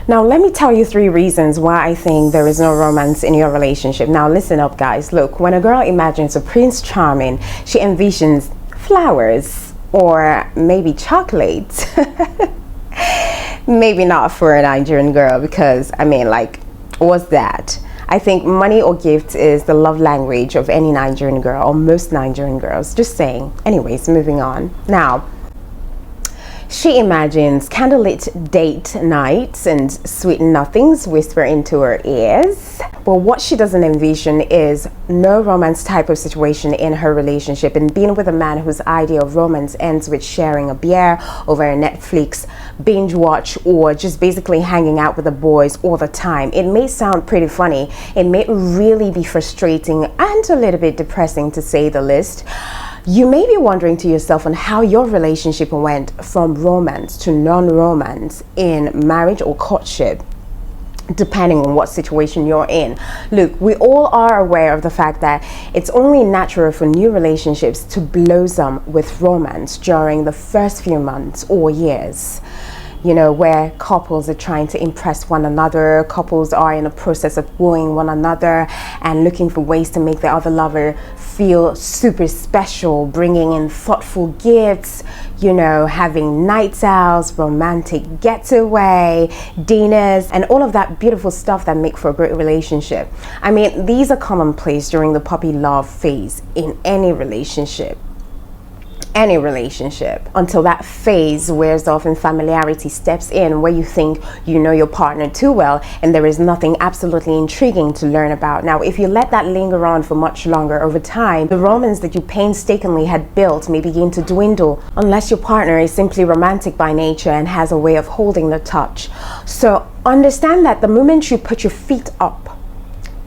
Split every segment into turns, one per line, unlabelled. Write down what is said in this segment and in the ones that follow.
Now, let me tell you 3 reasons why I think there is no romance in your relationship. Now, listen up, guys. Look, when a girl imagines a Prince Charming, she envisions flowers or maybe chocolate. Maybe not for a Nigerian girl, because I mean, like, what's that? I think money or gifts is the love language of any Nigerian girl, or most Nigerian girls. Just saying. Anyways, moving on. Now, she imagines candlelit date nights and sweet nothings whisper into her ears. But what she doesn't envision is no romance type of situation in her relationship, and being with a man whose idea of romance ends with sharing a beer over a Netflix binge watch, or just basically hanging out with the boys all the time. It may sound pretty funny. It may really be frustrating and a little bit depressing, to say the least. You may be wondering to yourself on how your relationship went from romance to non-romance in marriage or courtship, depending on what situation you're in. Look, we all are aware of the fact that it's only natural for new relationships to blossom with romance during the first few months or years. You know, where couples are trying to impress one another, couples are in a process of wooing one another and looking for ways to make the other lover feel super special, bringing in thoughtful gifts, you know, having nights out, romantic getaway, dinners, and all of that beautiful stuff that make for a great relationship. I mean, these are commonplace during the puppy love phase in any relationship. Until that phase wears off and familiarity steps in, where you think you know your partner too well and there is nothing absolutely intriguing to learn about. Now, if you let that linger on for much longer, over time, the romance that you painstakingly had built may begin to dwindle, unless your partner is simply romantic by nature and has a way of holding the touch. So understand that the moment you put your feet up,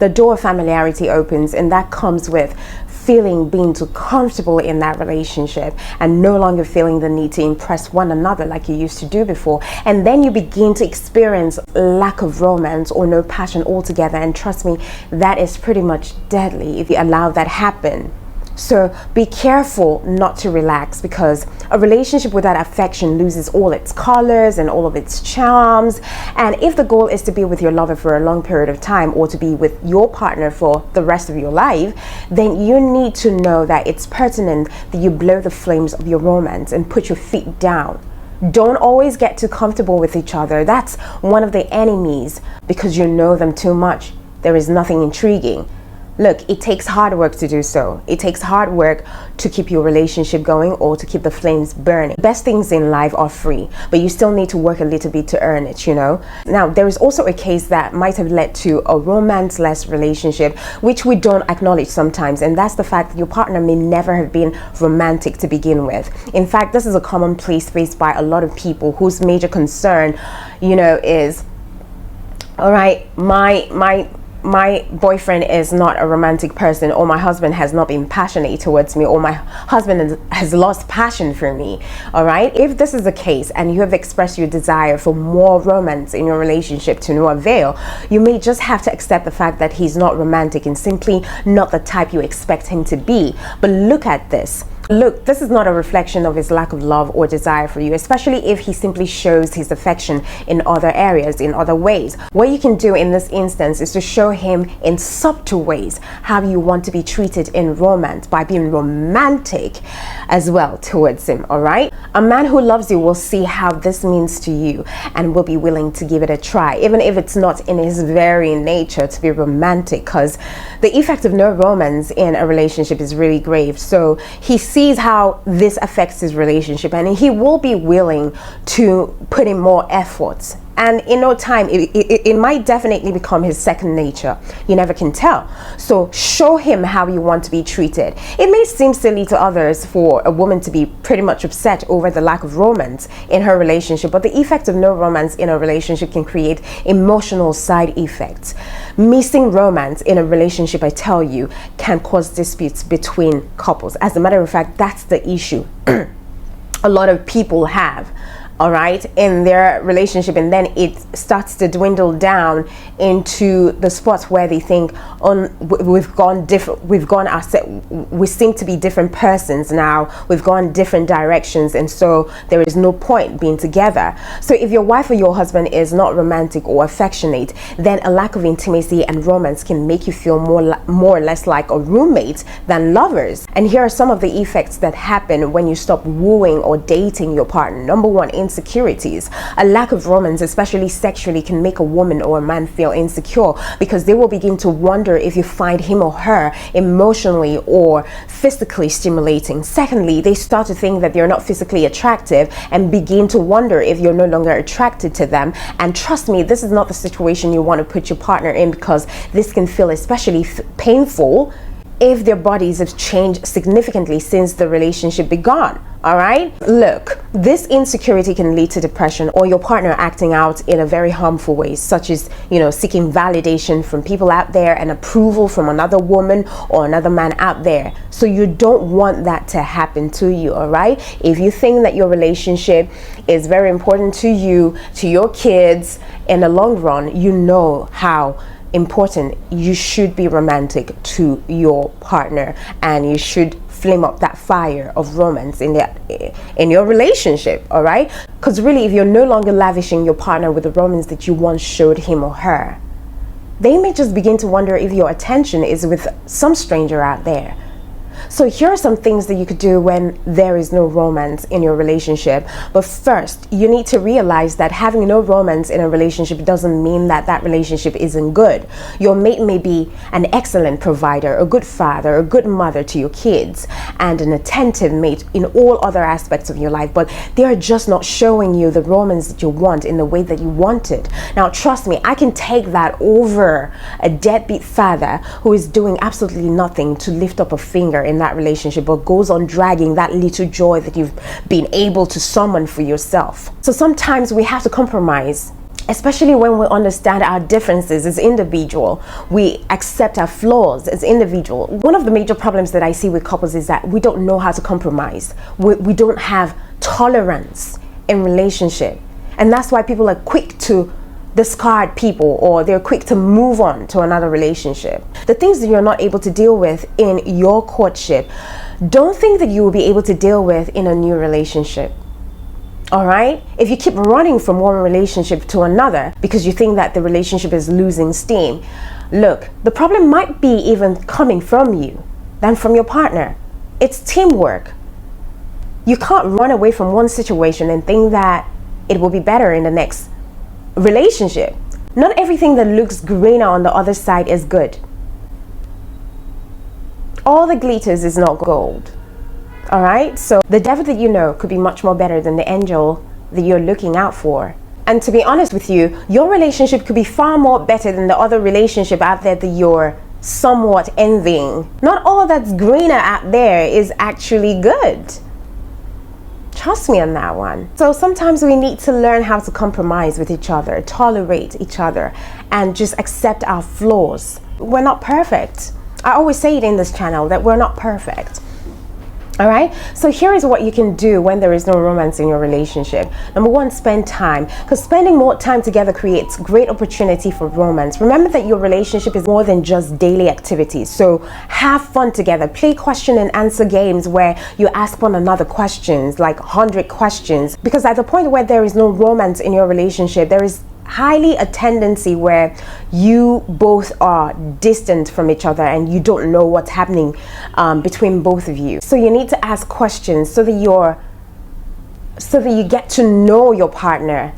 the door of familiarity opens, and that comes with being too comfortable in that relationship and no longer feeling the need to impress one another like you used to do before. And then you begin to experience lack of romance or no passion altogether. And trust me, that is pretty much deadly if you allow that happen. So be careful not to relax, because a relationship without affection loses all its colors and all of its charms. And if the goal is to be with your lover for a long period of time, or to be with your partner for the rest of your life, then you need to know that it's pertinent that you blow the flames of your romance and put your feet down. Don't always get too comfortable with each other. That's one of the enemies, because you know them too much. There is nothing intriguing. Look, it takes hard work to do so. It takes hard work to keep your relationship going or to keep the flames burning. The best things in life are free, but you still need to work a little bit to earn it, you know? Now, there is also a case that might have led to a romance-less relationship, which we don't acknowledge sometimes, and that's the fact that your partner may never have been romantic to begin with. In fact, this is a commonplace faced by a lot of people whose major concern, you know, is, all right, my boyfriend is not a romantic person, or my husband has not been passionate towards me, or my husband has lost passion for me. All right, if this is the case and you have expressed your desire for more romance in your relationship to no avail, you may just have to accept the fact that he's not romantic and simply not the type you expect him to be. But look at this. Look, this is not a reflection of his lack of love or desire for you, especially if he simply shows his affection in other areas, in other ways. What you can do in this instance is to show him in subtle ways how you want to be treated in romance by being romantic as well towards him, all right? A man who loves you will see how this means to you and will be willing to give it a try, even if it's not in his very nature to be romantic, because the effect of no romance in a relationship is really grave. So he sees how this affects his relationship, and he will be willing to put in more efforts. And in no time, it might definitely become his second nature. You never can tell. So show him how you want to be treated. It may seem silly to others for a woman to be pretty much upset over the lack of romance in her relationship, but the effect of no romance in a relationship can create emotional side effects. Missing romance in a relationship, I tell you, can cause disputes between couples. As a matter of fact, that's the issue a lot of people have. all right, in their relationship, and then it starts to dwindle down into the spots where they think, we've gone different, we seem to be different persons now, we've gone different directions, and so there is no point being together. So if your wife or your husband is not romantic or affectionate, then a lack of intimacy and romance can make you feel more or less like a roommate than lovers. And here are some of the effects that happen when you stop wooing or dating your partner. Number one, insecurities. A lack of romance, especially sexually, can make a woman or a man feel insecure because they will begin to wonder if you find him or her emotionally or physically stimulating. Secondly, they start to think that you're not physically attractive and begin to wonder if you're no longer attracted to them. And trust me, this is not the situation you want to put your partner in, because this can feel especially painful if their bodies have changed significantly since the relationship began. All right, look, this insecurity can lead to depression or your partner acting out in a very harmful way, such as, seeking validation from people out there and approval from another woman or another man out there. So you don't want that to happen to you. All right, if you think that your relationship is very important to you, to your kids in the long run, you know how important you should be romantic to your partner, and you should flame up that fire of romance in your relationship. All right, because really, if you're no longer lavishing your partner with the romance that you once showed him or her, they may just begin to wonder if your attention is with some stranger out there. So here are some things that you could do when there is no romance in your relationship. But first, you need to realize that having no romance in a relationship doesn't mean that that relationship isn't good. Your mate may be an excellent provider, a good father, a good mother to your kids, and an attentive mate in all other aspects of your life, but they are just not showing you the romance that you want in the way that you want it. Now, trust me, I can take that over a deadbeat father who is doing absolutely nothing to lift up a finger in that relationship, but goes on dragging that little joy that you've been able to summon for yourself. So sometimes we have to compromise, especially when we understand our differences as individual. We accept our flaws as individual. One of the major problems that I see with couples is that we don't know how to compromise. We don't have tolerance in relationship, and that's why people are quick to discard people, or they're quick to move on to another relationship. The things that you're not able to deal with in your courtship, don't think that you will be able to deal with in a new relationship. All right, if you keep running from one relationship to another because you think that the relationship is losing steam, look, the problem might be even coming from you than from your partner. It's teamwork. You can't run away from one situation and think that it will be better in the next relationship. Not everything that looks greener on the other side is good. All that glitters is not gold. All right, so the devil that you know could be much more better than the angel that you're looking out for. And to be honest with you, your relationship could be far more better than the other relationship out there that you're somewhat envying. Not all that's greener out there is actually good. Trust me on that one. So sometimes we need to learn how to compromise with each other, tolerate each other, and just accept our flaws. We're not perfect. I always say it in this channel that we're not perfect. All right, so here is what you can do when there is no romance in your relationship. Number one, spend time, because spending more time together creates great opportunity for romance. Remember that your relationship is more than just daily activities, so have fun together. Play question and answer games where you ask one another questions, like 100 questions, because at the point where there is no romance in your relationship, there is highly a tendency where you both are distant from each other and you don't know what's happening between both of you. So you need to ask questions so that you get to know your partner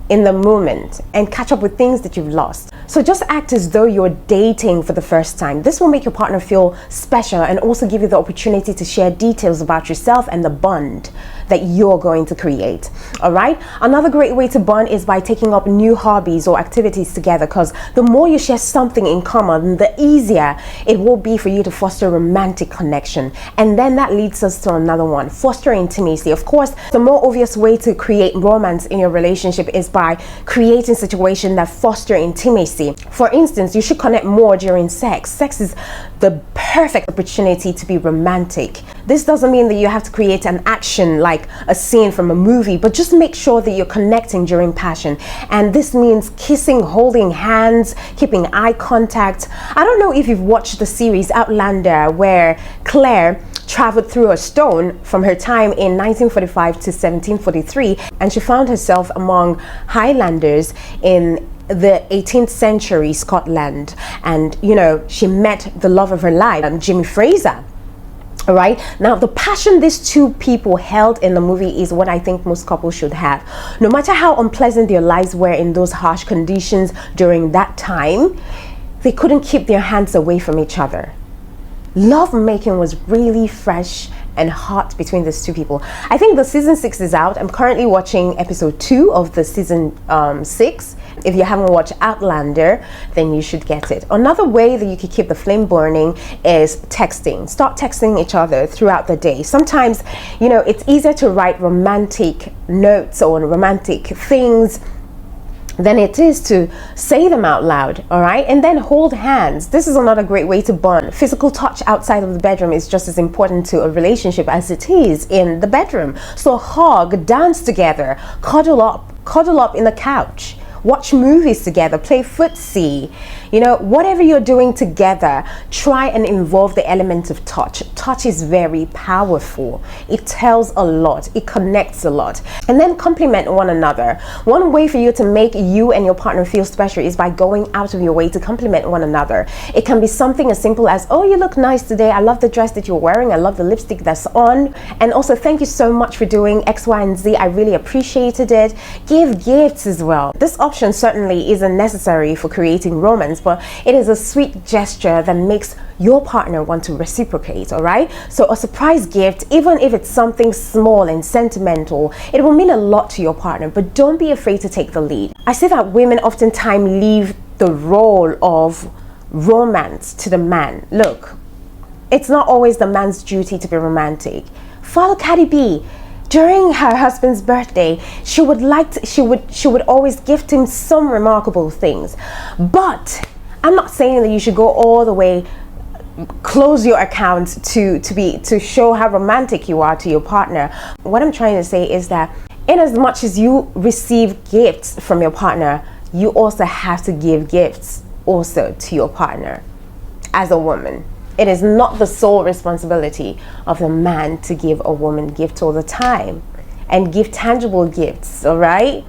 in the moment and catch up with things that you've lost. So just act as though you're dating for the first time. This will make your partner feel special and also give you the opportunity to share details about yourself and the bond that you're going to create. All right, another great way to bond is by taking up new hobbies or activities together, because the more you share something in common, the easier it will be for you to foster romantic connection. And then that leads us to another one, foster intimacy. Of course, the more obvious way to create romance in your relationship is by creating situations that foster intimacy. For instance, you should connect more during sex. Sex is the perfect opportunity to be romantic. This doesn't mean that you have to create an action like a scene from a movie, but just make sure that you're connecting during passion. And this means kissing, holding hands, keeping eye contact. I don't know if you've watched the series Outlander, where Claire traveled through a stone from her time in 1945 to 1743, and she found herself among Highlanders in the 18th century Scotland. And you know, she met the love of her life, Jimmy Fraser. All right, now the passion these two people held in the movie is what I think most couples should have. No matter how unpleasant their lives were in those harsh conditions during that time, they couldn't keep their hands away from each other. Love making was really fresh and hot between these two people. I think the season 6 is out. I'm currently watching episode 2 of the season 6. If you haven't watched Outlander, then you should get it. Another way that you can keep the flame burning is texting. Start texting each other throughout the day. Sometimes, you know, it's easier to write romantic notes or romantic things than it is to say them out loud, all right? And then hold hands. This is another great way to bond. Physical touch outside of the bedroom is just as important to a relationship as it is in the bedroom. So hug, dance together, cuddle up in the couch, watch movies together, play footsie. You know, whatever you're doing together, try and involve the element of touch. Touch is very powerful. It tells a lot. It connects a lot. And then compliment one another. One way for you to make you and your partner feel special is by going out of your way to compliment one another. It can be something as simple as, oh, you look nice today. I love the dress that you're wearing. I love the lipstick that's on. And also, thank you so much for doing X, Y, and Z. I really appreciated it. Give gifts as well. This option certainly isn't necessary for creating romance, but it is a sweet gesture that makes your partner want to reciprocate, all right? So a surprise gift, even if it's something small and sentimental, it will mean a lot to your partner, but don't be afraid to take the lead. I say that women oftentimes leave the role of romance to the man. Look, it's not always the man's duty to be romantic. Follow Cardi B. During her husband's birthday, she would always gift him some remarkable things. But I'm not saying that you should go all the way, close your account to show how romantic you are to your partner. What I'm trying to say is that in as much as you receive gifts from your partner, you also have to give gifts also to your partner as a woman. It is not the sole responsibility of the man to give a woman gifts all the time and give tangible gifts, all right?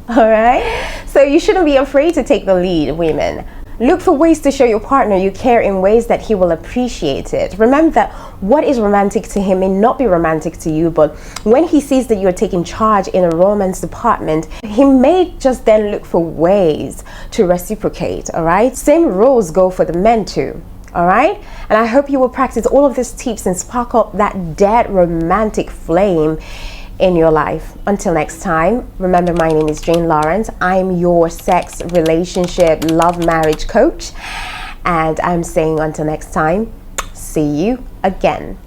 All right? So you shouldn't be afraid to take the lead, women. Look for ways to show your partner you care in ways that he will appreciate it. Remember that what is romantic to him may not be romantic to you, but when he sees that you're taking charge in a romance department, he may just then look for ways to reciprocate, all right? Same rules go for the men too. All right, and I hope you will practice all of these tips and spark up that dead romantic flame in your life. Until next time, remember, my name is Jane Lawrence. I'm your sex, relationship, love, marriage coach, and I'm saying until next time, see you again.